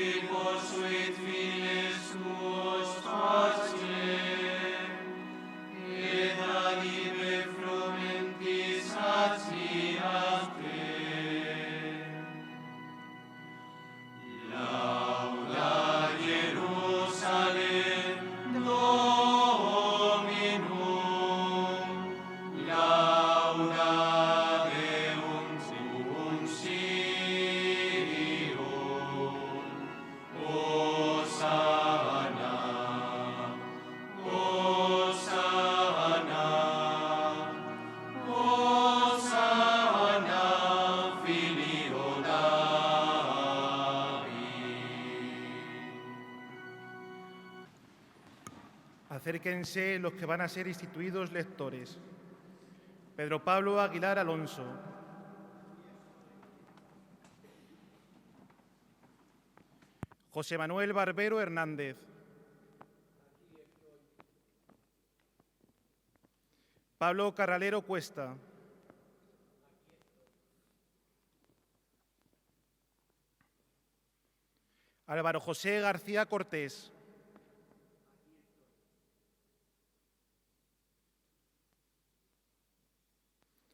qui posuit files tuos facere, et ad ibe frumentis satiate. Lauda Jerusalem Dominum, lauda Deum tuum Sion, Hosanna, Hosanna, Hosanna, Filio David. Acérquense los que van a ser instituidos lectores. Pedro Pablo Aguilar Alonso. José Manuel Barbero Hernández. Pablo Carralero Cuesta. Álvaro José García Cortés.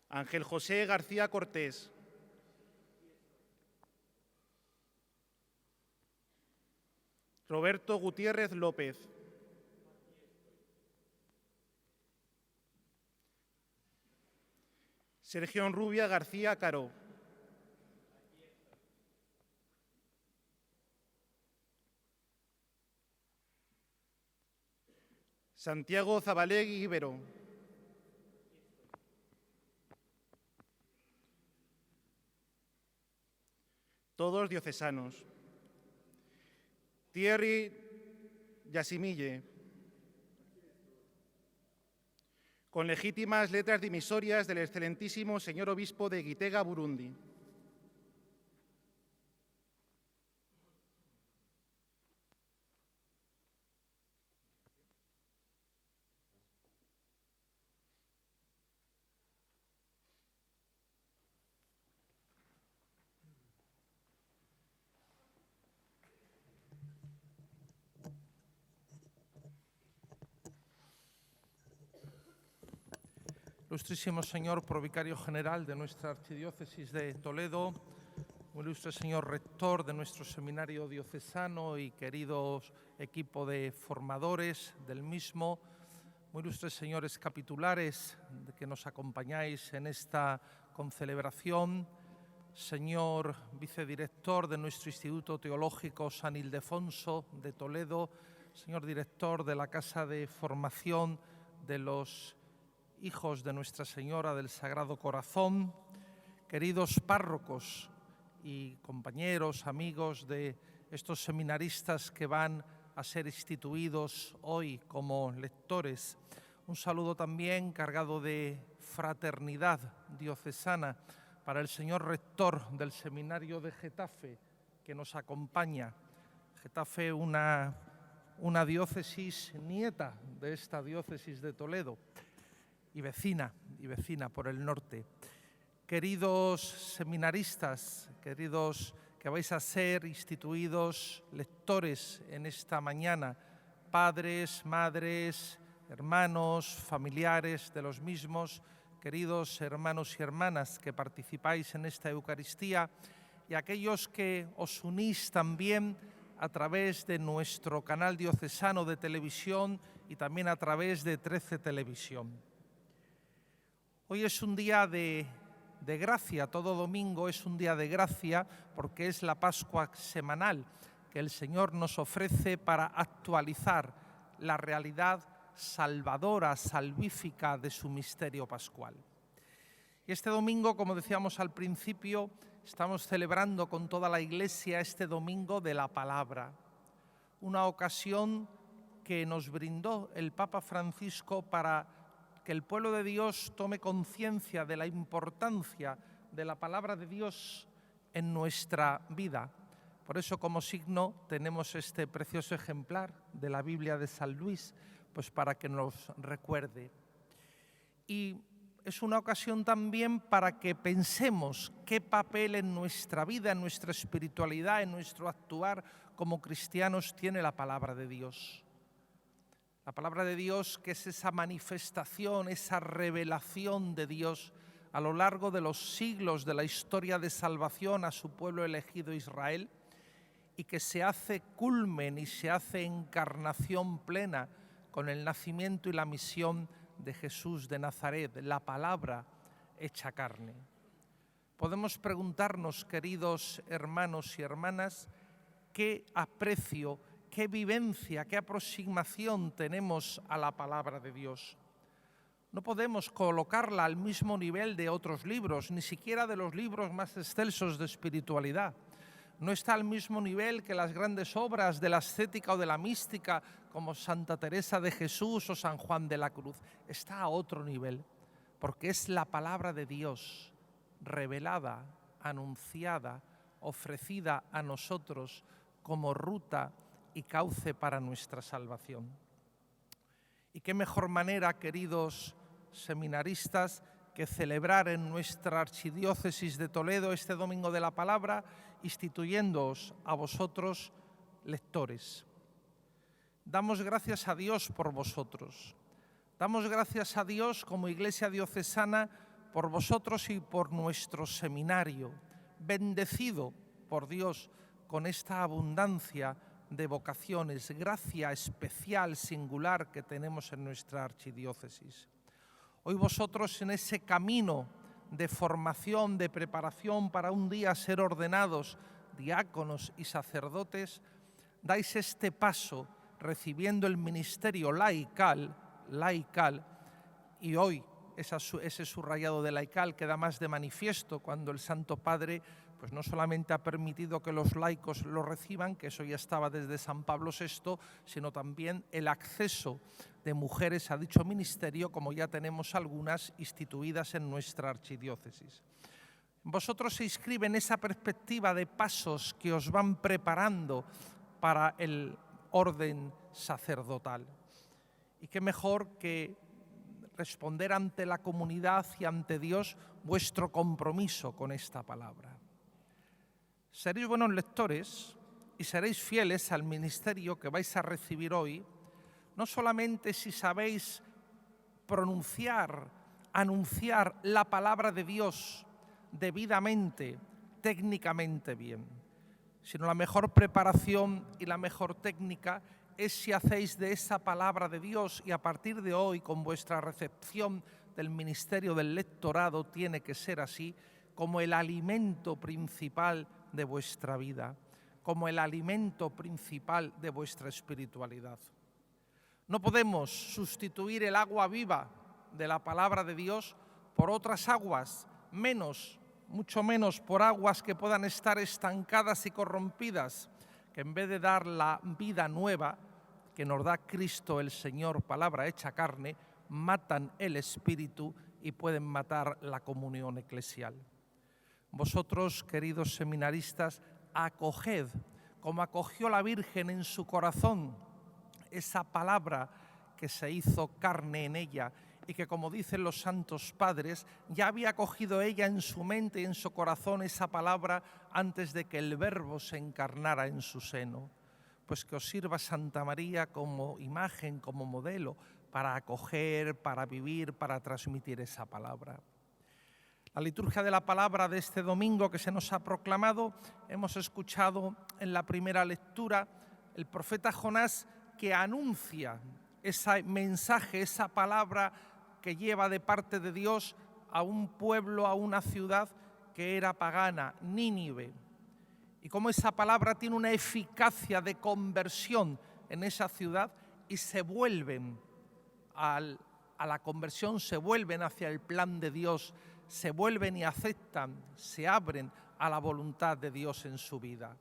Ángel José García Cortés. Roberto Gutiérrez López. Sergio Rubia García Caro. Santiago Zabalegui Ibero. Todos diocesanos. Thierry Yasimille. Con legítimas letras dimisorias del excelentísimo señor obispo de Gitega, Burundi. Ilustrísimo señor Provicario General de nuestra Archidiócesis de Toledo, muy ilustre señor Rector de nuestro Seminario Diocesano y queridos equipo de formadores del mismo, muy ilustres señores capitulares que nos acompañáis en esta concelebración, señor Vicedirector de nuestro Instituto Teológico San Ildefonso de Toledo, señor Director de la Casa de Formación de los Hijos de Nuestra Señora del Sagrado Corazón, queridos párrocos y compañeros, amigos de estos seminaristas que van a ser instituidos hoy como lectores. Un saludo también cargado de fraternidad diocesana para el señor Rector del Seminario de Getafe, que nos acompaña. Getafe, una diócesis nieta de esta diócesis de Toledo, y vecina por el norte. Queridos seminaristas, queridos que vais a ser instituidos lectores en esta mañana, padres, madres, hermanos, familiares de los mismos, queridos hermanos y hermanas que participáis en esta Eucaristía y aquellos que os unís también a través de nuestro canal diocesano de televisión y también a través de 13 Televisión. Hoy es un día de gracia, todo domingo es un día de gracia porque es la Pascua semanal que el Señor nos ofrece para actualizar la realidad salvadora, salvífica de su misterio pascual. Y este domingo, como decíamos al principio, estamos celebrando con toda la Iglesia este domingo de la palabra, una ocasión que nos brindó el Papa Francisco para que el pueblo de Dios tome conciencia de la importancia de la palabra de Dios en nuestra vida. Por eso, como signo, tenemos este precioso ejemplar de la Biblia de San Luis, pues para que nos recuerde. Y es una ocasión también para que pensemos qué papel en nuestra vida, en nuestra espiritualidad, en nuestro actuar como cristianos tiene la palabra de Dios. La palabra de Dios, que es esa manifestación, esa revelación de Dios a lo largo de los siglos de la historia de salvación a su pueblo elegido Israel, y que se hace culmen y se hace encarnación plena con el nacimiento y la misión de Jesús de Nazaret, la palabra hecha carne. Podemos preguntarnos, queridos hermanos y hermanas, qué aprecio, qué vivencia, qué aproximación tenemos a la palabra de Dios. No podemos colocarla al mismo nivel de otros libros, ni siquiera de los libros más excelsos de espiritualidad. No está al mismo nivel que las grandes obras de la ascética o de la mística, como Santa Teresa de Jesús o San Juan de la Cruz. Está a otro nivel, porque es la palabra de Dios revelada, anunciada, ofrecida a nosotros como ruta y cauce para nuestra salvación. Y qué mejor manera, queridos seminaristas, que celebrar en nuestra archidiócesis de Toledo este Domingo de la Palabra, instituyéndoos a vosotros lectores. Damos gracias a Dios por vosotros. Damos gracias a Dios como Iglesia diocesana por vosotros y por nuestro seminario, bendecido por Dios con esta abundancia de vocaciones, gracia especial, singular que tenemos en nuestra archidiócesis. Hoy vosotros en ese camino de formación, de preparación para un día ser ordenados diáconos y sacerdotes, dais este paso recibiendo el ministerio laical, y hoy ese subrayado de laical queda más de manifiesto cuando el Santo Padre pues no solamente ha permitido que los laicos lo reciban, que eso ya estaba desde San Pablo VI, sino también el acceso de mujeres a dicho ministerio, como ya tenemos algunas instituidas en nuestra archidiócesis. Vosotros se inscribe en esa perspectiva de pasos que os van preparando para el orden sacerdotal. Y qué mejor que responder ante la comunidad y ante Dios vuestro compromiso con esta palabra. Seréis buenos lectores y seréis fieles al ministerio que vais a recibir hoy, no solamente si sabéis pronunciar, anunciar la palabra de Dios debidamente, técnicamente bien, sino la mejor preparación y la mejor técnica es si hacéis de esa palabra de Dios, y a partir de hoy con vuestra recepción del ministerio del lectorado tiene que ser así, como el alimento principal de vuestra vida, como el alimento principal de vuestra espiritualidad. No podemos sustituir el agua viva de la palabra de Dios por otras aguas, mucho menos por aguas que puedan estar estancadas y corrompidas, que en vez de dar la vida nueva que nos da Cristo el Señor, palabra hecha carne, matan el espíritu y pueden matar la comunión eclesial. Vosotros, queridos seminaristas, acoged, como acogió la Virgen en su corazón, esa palabra que se hizo carne en ella y que, como dicen los santos padres, ya había acogido ella en su mente y en su corazón esa palabra antes de que el Verbo se encarnara en su seno. Pues que os sirva Santa María como imagen, como modelo, para acoger, para vivir, para transmitir esa palabra. La liturgia de la palabra de este domingo que se nos ha proclamado, hemos escuchado en la primera lectura el profeta Jonás que anuncia ese mensaje, esa palabra que lleva de parte de Dios a un pueblo, a una ciudad que era pagana, Nínive. Y cómo esa palabra tiene una eficacia de conversión en esa ciudad y se vuelven a la conversión, se vuelven hacia el plan de Dios, se vuelven y aceptan, se abren a la voluntad de Dios en su vida.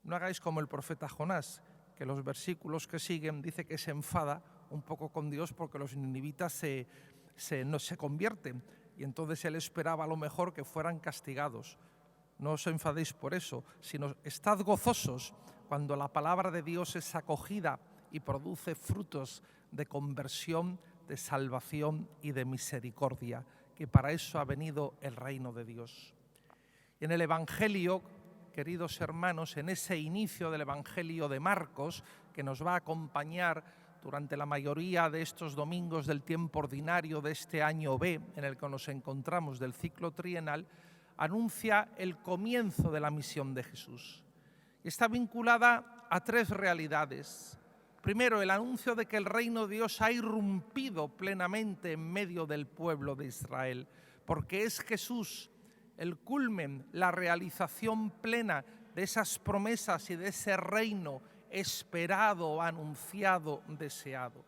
No hagáis como el profeta Jonás, que los versículos que siguen dice que se enfada un poco con Dios porque los ninivitas no se convierten y entonces él esperaba a lo mejor que fueran castigados. No os enfadéis por eso, sino estad gozosos cuando la palabra de Dios es acogida y produce frutos de conversión, de salvación y de misericordia, que para eso ha venido el reino de Dios. Y en el Evangelio, queridos hermanos, en ese inicio del Evangelio de Marcos, que nos va a acompañar durante la mayoría de estos domingos del tiempo ordinario de este año B, en el que nos encontramos del ciclo trienal, anuncia el comienzo de la misión de Jesús. Está vinculada a tres realidades. Primero, el anuncio de que el reino de Dios ha irrumpido plenamente en medio del pueblo de Israel, porque es Jesús el culmen, la realización plena de esas promesas y de ese reino esperado, anunciado, deseado.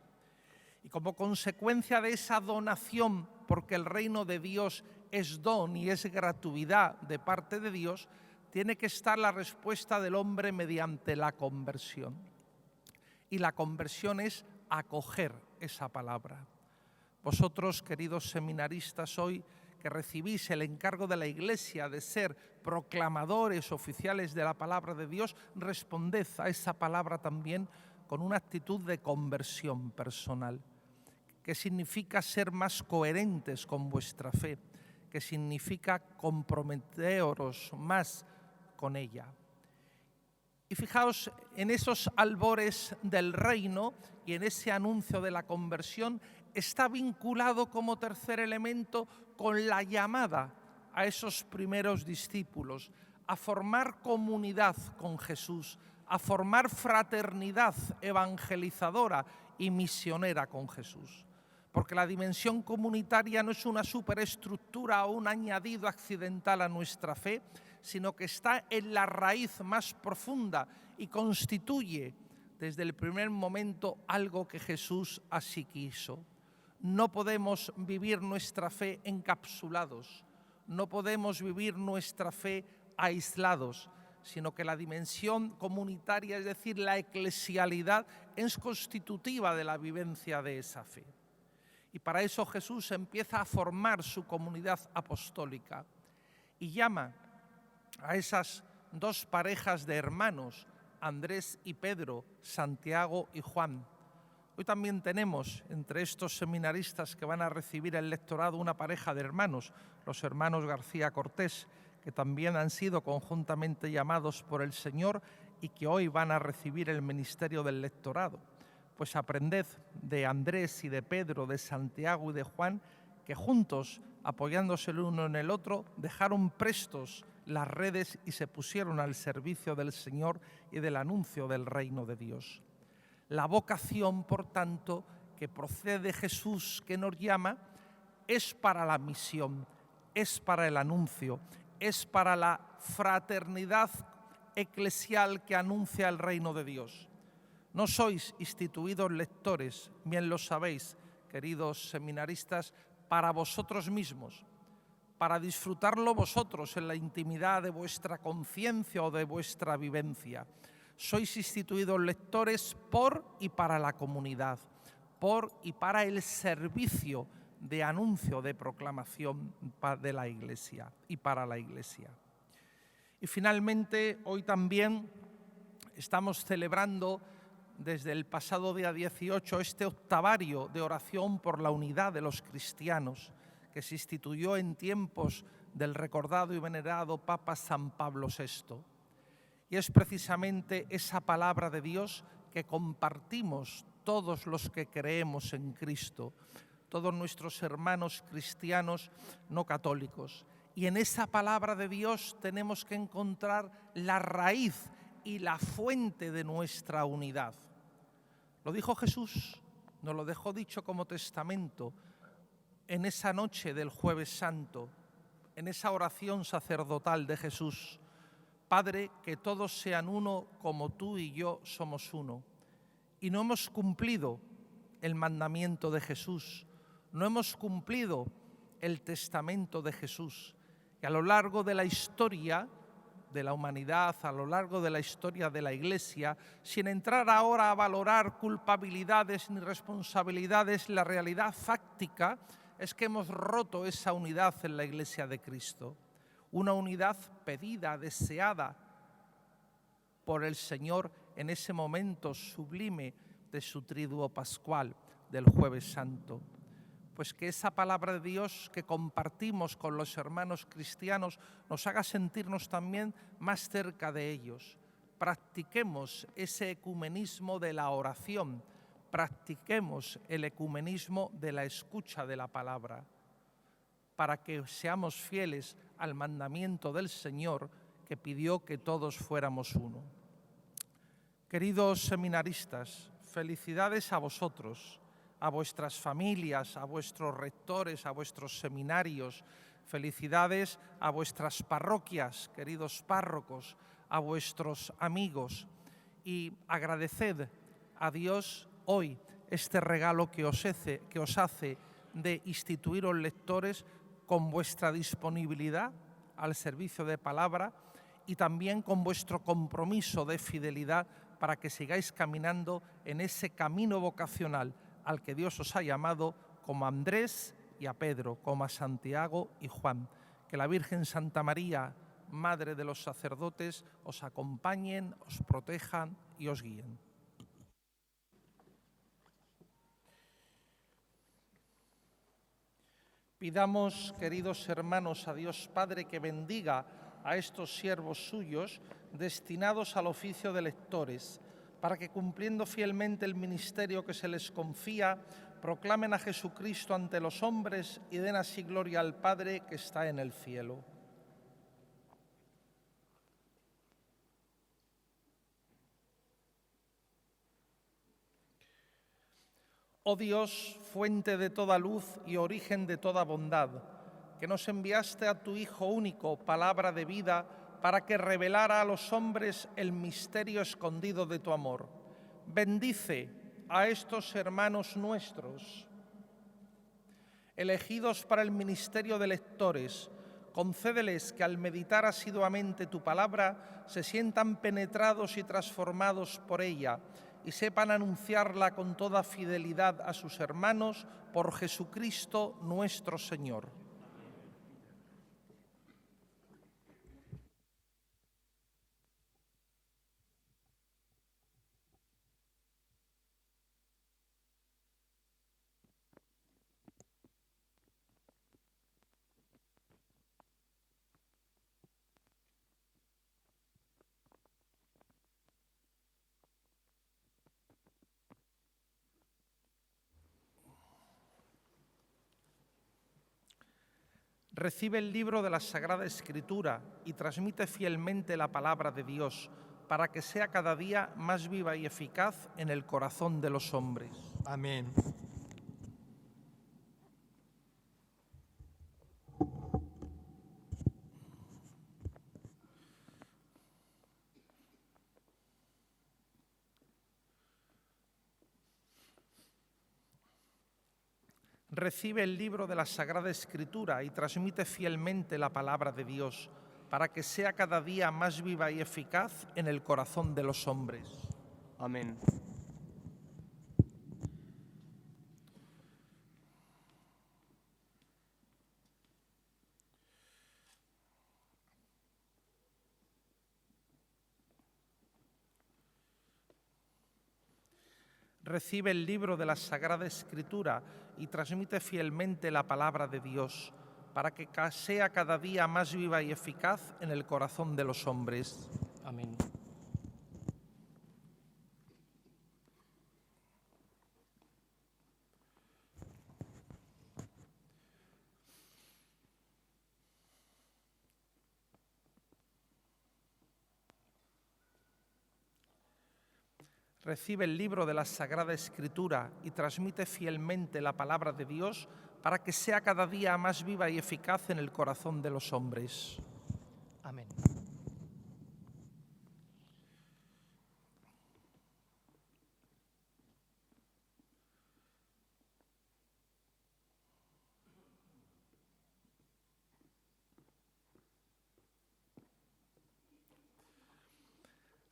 Y como consecuencia de esa donación, porque el reino de Dios es don y es gratuidad de parte de Dios, tiene que estar la respuesta del hombre mediante la conversión. Y la conversión es acoger esa palabra. Vosotros, queridos seminaristas, hoy que recibís el encargo de la Iglesia de ser proclamadores oficiales de la palabra de Dios, responded a esa palabra también con una actitud de conversión personal, que significa ser más coherentes con vuestra fe, que significa comprometeros más con ella. Y fijaos, en esos albores del reino y en ese anuncio de la conversión está vinculado como tercer elemento con la llamada a esos primeros discípulos a formar comunidad con Jesús, a formar fraternidad evangelizadora y misionera con Jesús. Porque la dimensión comunitaria no es una superestructura o un añadido accidental a nuestra fe, sino que está en la raíz más profunda y constituye desde el primer momento algo que Jesús así quiso. No podemos vivir nuestra fe encapsulados, no podemos vivir nuestra fe aislados, sino que la dimensión comunitaria, es decir, la eclesialidad, es constitutiva de la vivencia de esa fe. Y para eso Jesús empieza a formar su comunidad apostólica y llama a esas dos parejas de hermanos, Andrés y Pedro, Santiago y Juan. Hoy también tenemos entre estos seminaristas que van a recibir el lectorado una pareja de hermanos, los hermanos García Cortés, que también han sido conjuntamente llamados por el Señor y que hoy van a recibir el ministerio del lectorado. Pues aprended de Andrés y de Pedro, de Santiago y de Juan, que juntos, apoyándose el uno en el otro, dejaron prestos las redes y se pusieron al servicio del Señor y del anuncio del reino de Dios. La vocación, por tanto, que procede de Jesús, que nos llama, es para la misión, es para el anuncio, es para la fraternidad eclesial que anuncia el reino de Dios. No sois instituidos lectores, bien lo sabéis, queridos seminaristas, para vosotros mismos, para disfrutarlo vosotros en la intimidad de vuestra conciencia o de vuestra vivencia. Sois instituidos lectores por y para la comunidad, por y para el servicio de anuncio, de proclamación de la Iglesia y para la Iglesia. Y finalmente, hoy también estamos celebrando desde el pasado día 18 este octavario de oración por la unidad de los cristianos que se instituyó en tiempos del recordado y venerado Papa San Pablo VI. Y es precisamente esa palabra de Dios que compartimos todos los que creemos en Cristo, todos nuestros hermanos cristianos no católicos. Y en esa palabra de Dios tenemos que encontrar la raíz y la fuente de nuestra unidad. Lo dijo Jesús, nos lo dejó dicho como testamento en esa noche del Jueves Santo, en esa oración sacerdotal de Jesús. Padre, que todos sean uno como tú y yo somos uno. Y no hemos cumplido el mandamiento de Jesús, no hemos cumplido el testamento de Jesús. Y a lo largo de la historia de la humanidad, a lo largo de la historia de la Iglesia, sin entrar ahora a valorar culpabilidades ni responsabilidades, la realidad fáctica es que hemos roto esa unidad en la Iglesia de Cristo. Una unidad pedida, deseada por el Señor en ese momento sublime de su triduo pascual, del Jueves Santo. Pues que esa palabra de Dios que compartimos con los hermanos cristianos nos haga sentirnos también más cerca de ellos. Practiquemos ese ecumenismo de la oración, practiquemos el ecumenismo de la escucha de la palabra, para que seamos fieles al mandamiento del Señor que pidió que todos fuéramos uno. Queridos seminaristas, felicidades a vosotros, a vuestras familias, a vuestros rectores, a vuestros seminarios. Felicidades a vuestras parroquias, queridos párrocos, a vuestros amigos. Y agradeced a Dios hoy este regalo que os hace de instituiros lectores con vuestra disponibilidad al servicio de palabra y también con vuestro compromiso de fidelidad para que sigáis caminando en ese camino vocacional al que Dios os ha llamado, como a Andrés y a Pedro, como a Santiago y Juan. Que la Virgen Santa María, Madre de los sacerdotes, os acompañen, os protejan y os guíen. Pidamos, queridos hermanos, a Dios Padre que bendiga a estos siervos suyos destinados al oficio de lectores, para que cumpliendo fielmente el ministerio que se les confía, proclamen a Jesucristo ante los hombres y den así gloria al Padre que está en el cielo. Oh Dios, fuente de toda luz y origen de toda bondad, que nos enviaste a tu Hijo único, palabra de vida, para que revelara a los hombres el misterio escondido de tu amor. Bendice a estos hermanos nuestros, elegidos para el ministerio de lectores. Concédeles que al meditar asiduamente tu palabra se sientan penetrados y transformados por ella y sepan anunciarla con toda fidelidad a sus hermanos por Jesucristo nuestro Señor. Recibe el libro de la Sagrada Escritura y transmite fielmente la palabra de Dios, para que sea cada día más viva y eficaz en el corazón de los hombres. Amén. Recibe el libro de la Sagrada Escritura y transmite fielmente la palabra de Dios, para que sea cada día más viva y eficaz en el corazón de los hombres. Amén. Recibe el libro de la Sagrada Escritura y transmite fielmente la palabra de Dios, para que sea cada día más viva y eficaz en el corazón de los hombres. Amén. Recibe el libro de la Sagrada Escritura y transmite fielmente la palabra de Dios, para que sea cada día más viva y eficaz en el corazón de los hombres. Amén.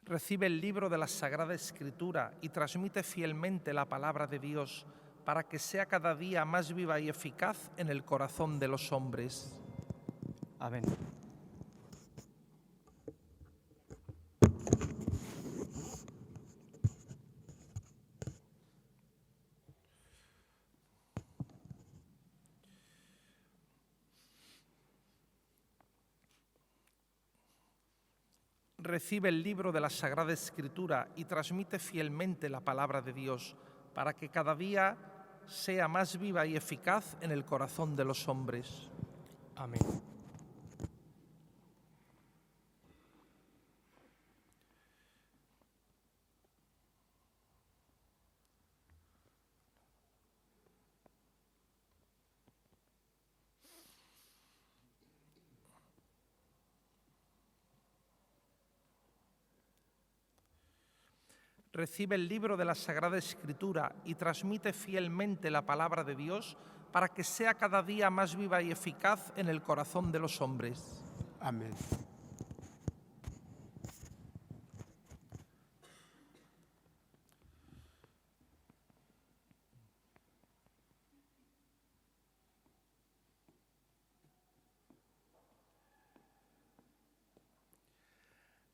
Recibe el libro de la Sagrada Escritura y transmite fielmente la palabra de Dios, para que sea cada día más viva y eficaz en el corazón de los hombres. Amén. Recibe el libro de la Sagrada Escritura y transmite fielmente la palabra de Dios para que cada día sea más viva y eficaz en el corazón de los hombres. Amén. Recibe el libro de la Sagrada Escritura y transmite fielmente la palabra de Dios para que sea cada día más viva y eficaz en el corazón de los hombres. Amén.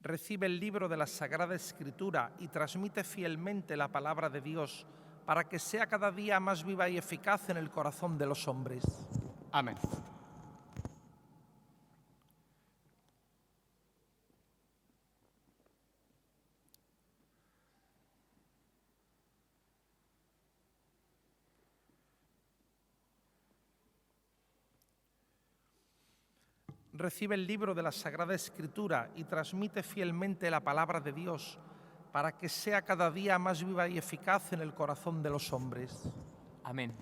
Recibe el libro de la Sagrada Escritura y transmite fielmente la palabra de Dios para que sea cada día más viva y eficaz en el corazón de los hombres. Amén. Recibe el libro de la Sagrada Escritura y transmite fielmente la palabra de Dios para que sea cada día más viva y eficaz en el corazón de los hombres. Amén.